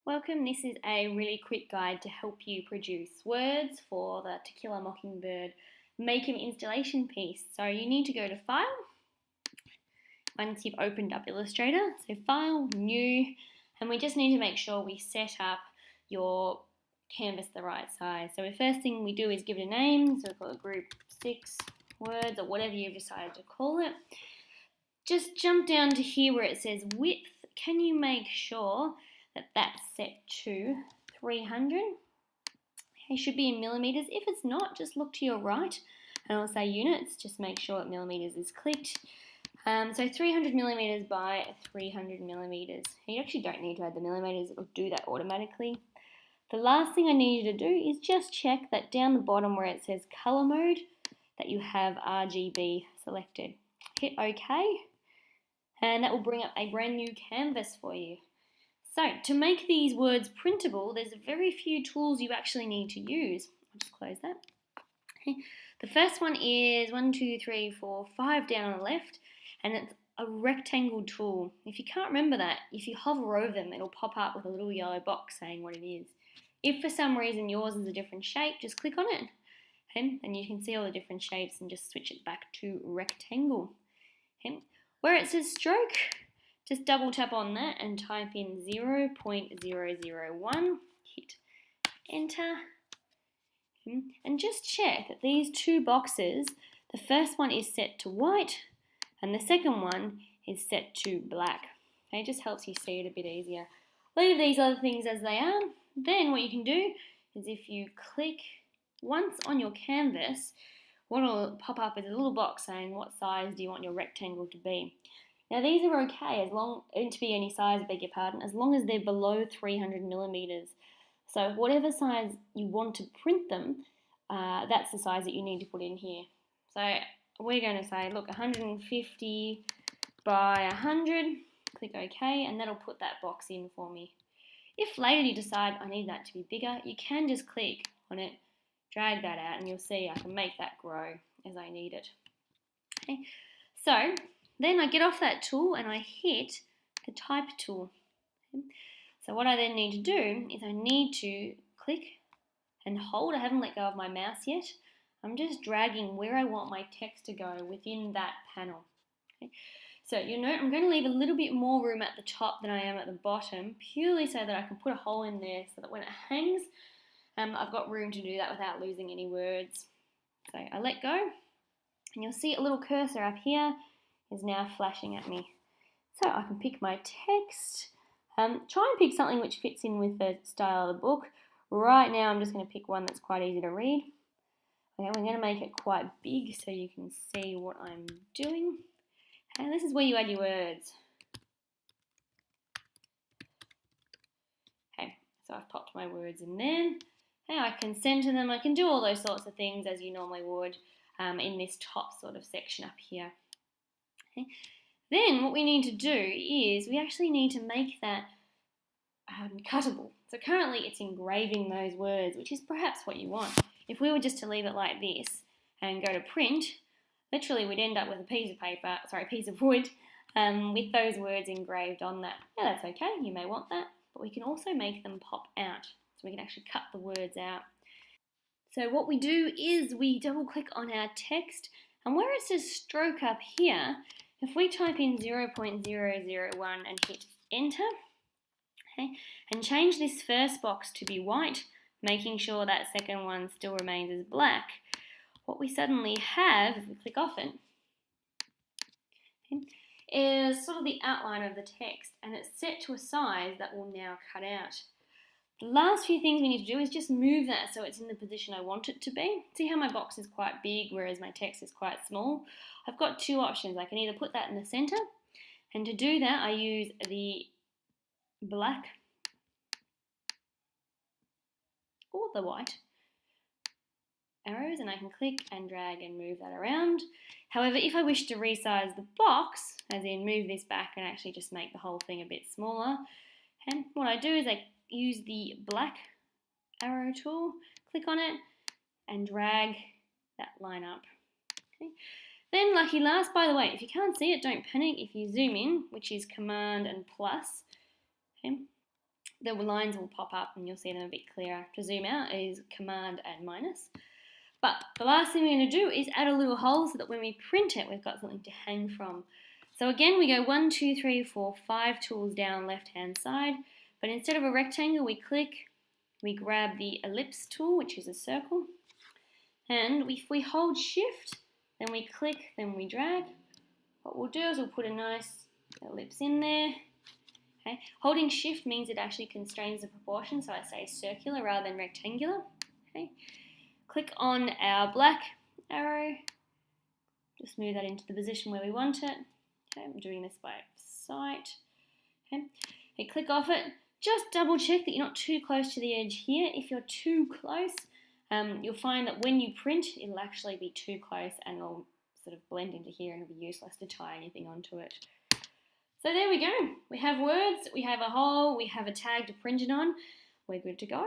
Welcome, this is a really quick guide to help you produce words for the To Kill a Mockingbird Make 'em installation piece. So you need to go to File, once you've opened up Illustrator, so File, New, and we just need to make sure we set up your canvas the right size. So the first thing we do is give it a name, so we'll call it group 6 words or whatever you've decided to call it. Just jump down to here where it says width. Can you make sure that that's set to 300? It should be in millimeters. If it's not, just look to your right and it'll say units. Just make sure that millimeters is clicked. So 300 millimeters by 300 millimeters. You actually don't need to add the millimeters, it'll do that automatically. The last thing I need you to do is just check that down the bottom where it says color mode that you have RGB selected. Hit OK, and that will bring up a brand new canvas for you. So to make these words printable, there's very few tools you actually need to use. I'll just close that. Okay. The first one is 1, 2, 3, 4, 5 down on the left, and it's a rectangle tool. If you can't remember that, if you hover over them, it'll pop up with a little yellow box saying what it is. If for some reason yours is a different shape, just click on it, okay, and you can see all the different shapes and just switch it back to rectangle. Okay. Where it says stroke, just double tap on that and type in 0.001, hit enter, and just check that these two boxes, the first one is set to white and the second one is set to black. Okay, it just helps you see it a bit easier. Leave these other things as they are. Then what you can do is if you click once on your canvas, what will pop up is a little box saying what size do you want your rectangle to be. Now these are okay to be any size, beg your pardon, as long as they're below 300 millimeters. So whatever size you want to print them, that's the size that you need to put in here. So we're going to say, look, 150 by 100, click OK, and that'll put that box in for me. If later you decide I need that to be bigger, you can just click on it, drag that out, and you'll see I can make that grow as I need it. Okay. So then I get off that tool and I hit the type tool. Okay. So what I then need to do is I need to click and hold. I haven't let go of my mouse yet. I'm just dragging where I want my text to go within that panel. Okay. So you note I'm going to leave a little bit more room at the top than I am at the bottom, purely so that I can put a hole in there so that when it hangs, I've got room to do that without losing any words. So I let go, and you'll see a little cursor up here is now flashing at me. So I can pick my text. Try and pick something which fits in with the style of the book. Right now I'm just going to pick one that's quite easy to read. Okay, we're going to make it quite big so you can see what I'm doing. And this is where you add your words. Okay, so I've popped my words in there. Okay, I can center them. I can do all those sorts of things as you normally would in this top sort of section up here. Okay. Then what we need to do is we actually need to make that cuttable. So currently it's engraving those words, which is perhaps what you want. If we were just to leave it like this and go to print, literally we'd end up with a piece of wood with those words engraved on that. Now that's okay, you may want that, but we can also make them pop out. So we can actually cut the words out. So what we do is we double click on our text, and where it says stroke up here, if we type in 0.001 and hit enter, okay, and change this first box to be white, making sure that second one still remains as black, what we suddenly have, if we click off it, okay, is sort of the outline of the text, and it's set to a size that will now cut out. The last few things we need to do is just move that so it's in the position I want it to be. See how my box is quite big whereas my text is quite small? I've got two options. I can either put that in the center, and to do that I use the black or the white arrows, and I can click and drag and move that around. However, if I wish to resize the box, as in move this back and actually just make the whole thing a bit smaller, and what I do is I use the black arrow tool, click on it, and drag that line up. Okay. Then lucky last, by the way, if you can't see it, don't panic. If you zoom in, which is Command and plus, okay, the lines will pop up and you'll see them a bit clearer. To zoom out is Command and minus. But the last thing we're going to do is add a little hole so that when we print it, we've got something to hang from. So again, we go 1, 2, 3, 4, 5 tools down left-hand side. But instead of a rectangle, we click, we grab the ellipse tool, which is a circle. And if we hold shift, then we click, then we drag. What we'll do is we'll put a nice ellipse in there. Okay. Holding shift means it actually constrains the proportion, so I say circular rather than rectangular. Okay. Click on our black arrow, just move that into the position where we want it. Okay, I'm doing this by sight. Okay. Okay, click off it. Just double check that you're not too close to the edge here. If you're too close, you'll find that when you print, it'll actually be too close and it'll sort of blend into here and it'll be useless to tie anything onto it. So there we go. We have words, we have a hole, we have a tag to print it on. We're good to go.